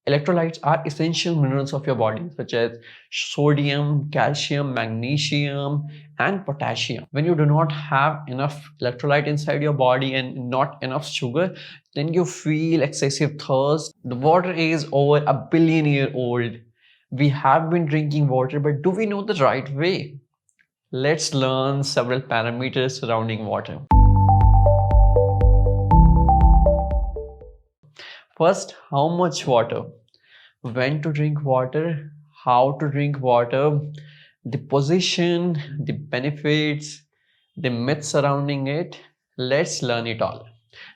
Electrolytes are essential minerals of your body, such as sodium, calcium, magnesium, and potassium. When you do not have enough electrolyte inside your body and not enough sugar, then you feel excessive thirst. The water is over a billion year old. We have been drinking water, but do we know the right way? Let's learn several parameters surrounding water. First, how much water? When to drink water, how to drink water, the position, the benefits, the myths surrounding it. Let's learn it all.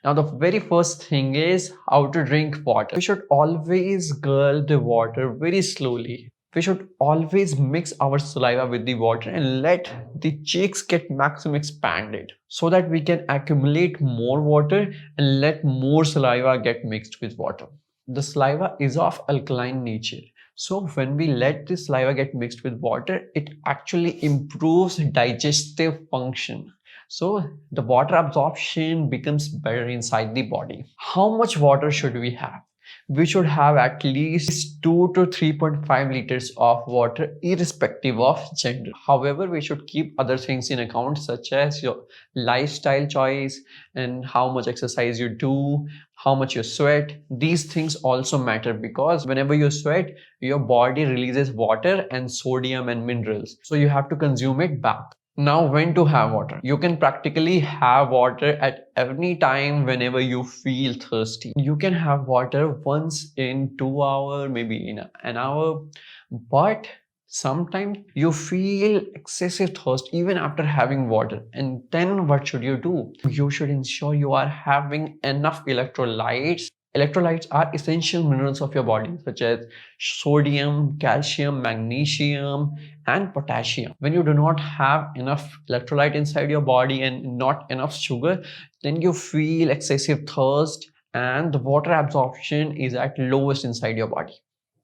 Now, the very first thing is how to drink water. We should always gulp the water very slowly. We should always mix our saliva with the water and let the cheeks get maximum expanded so that we can accumulate more water and let more saliva get mixed with water. The saliva is of alkaline nature. So when we let the saliva get mixed with water, it actually improves digestive function. So the water absorption becomes better inside the body. How much water should we have? We should have at least 2 to 3.5 liters of water irrespective of gender. However, we should keep other things in account, such as your lifestyle choice and how much exercise you do, how much you sweat. These things also matter because whenever you sweat, your body releases water and sodium and minerals. So you have to consume it back. Now, when to have water? You can practically have water at any time whenever you feel thirsty. You can have water once in 2 hours, maybe in an hour, but sometimes you feel excessive thirst even after having water. And then what should you do? You should ensure you are having enough electrolytes. Electrolytes are essential minerals of your body, such as sodium, calcium, magnesium, and potassium. When you do not have enough electrolyte inside your body and not enough sugar, then you feel excessive thirst and the water absorption is at lowest inside your body.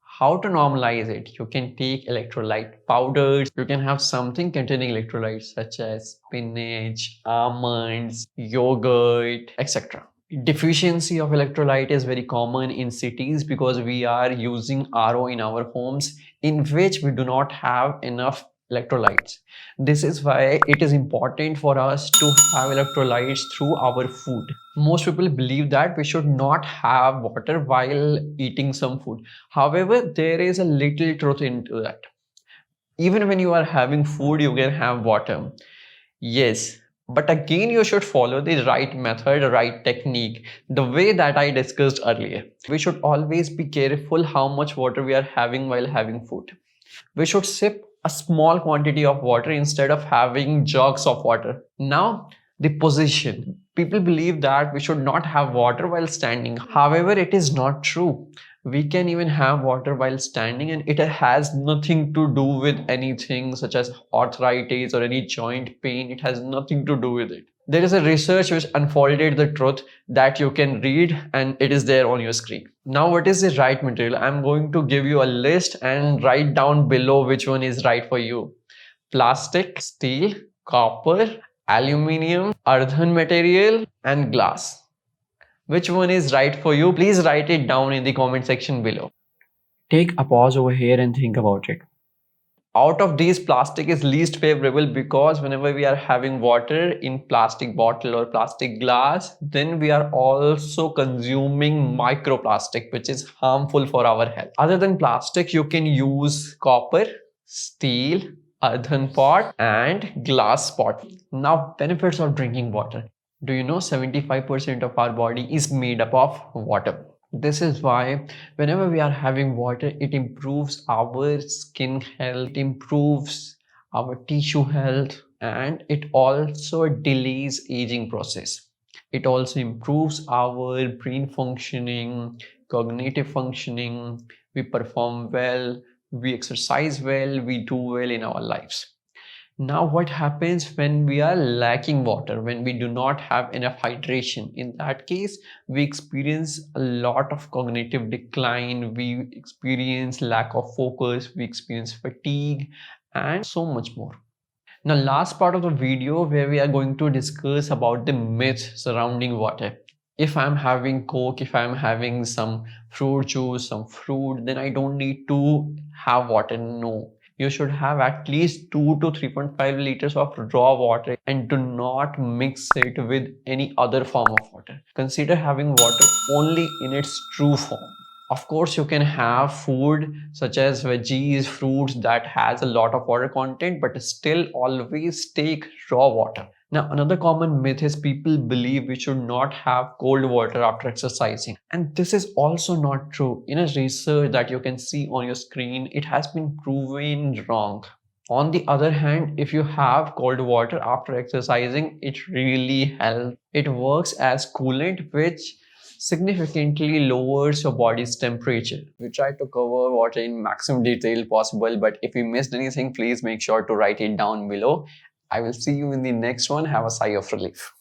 How to normalize it? You can take electrolyte powders. You can have something containing electrolytes such as spinach, almonds, yogurt, etc. Deficiency of electrolyte is very common in cities because we are using RO in our homes in which we do not have enough electrolytes. This is why it is important for us to have electrolytes through our food. Most people believe that we should not have water while eating some food. However, there is a little truth into that. Even when you are having food, you can have water. Yes, but again, you should follow the right method, right technique, the way that I discussed earlier. We should always be careful how much water we are having while having food. We should sip a small quantity of water instead of having jugs of water. Now, the position. People believe that we should not have water while standing. However, it is not true. We can even have water while standing and it has nothing to do with anything such as arthritis or any joint pain. It has nothing to do with it. There is a research which unfolded the truth that you can read and it is there on your screen. Now, what is the right material? I'm going to give you a list and write down below which one is right for you. Plastic, steel, copper, aluminium, earthen material, and glass. Which one is right for you? Please write it down in the comment section below. Take a pause over here and think about it. Out of these, plastic is least favorable because whenever we are having water in plastic bottle or plastic glass, then we are also consuming microplastic, which is harmful for our health. Other than plastic, you can use copper, steel, earthen pot, and glass pot. Now, benefits of drinking water. Do you know 75% of our body is made up of water? This is why whenever we are having water, it improves our skin health, it improves our tissue health, and it also delays aging process. It also improves our brain functioning, cognitive functioning. We perform well, we exercise well, we do well in our lives. Now, what happens when we are lacking water, when we do not have enough hydration? In that case, we experience a lot of cognitive decline, we experience lack of focus, we experience fatigue, and so much more. Now, last part of the video where we are going to discuss about the myths surrounding water. If I'm having Coke, if I'm having some fruit juice, some fruit, then I don't need to have water. No. You should have at least 2 to 3.5 liters of raw water and do not mix it with any other form of water. Consider having water only in its true form. Of course, you can have food such as veggies, fruits that has a lot of water content, but still always take raw water. Now, another common myth is people believe we should not have cold water after exercising. And this is also not true. In a research that you can see on your screen, it has been proven wrong. On the other hand, if you have cold water after exercising, it really helps. It works as coolant, which significantly lowers your body's temperature. We try to cover water in maximum detail possible, but if we missed anything, please make sure to write it down below. I will see you in the next one. Have a sigh of relief.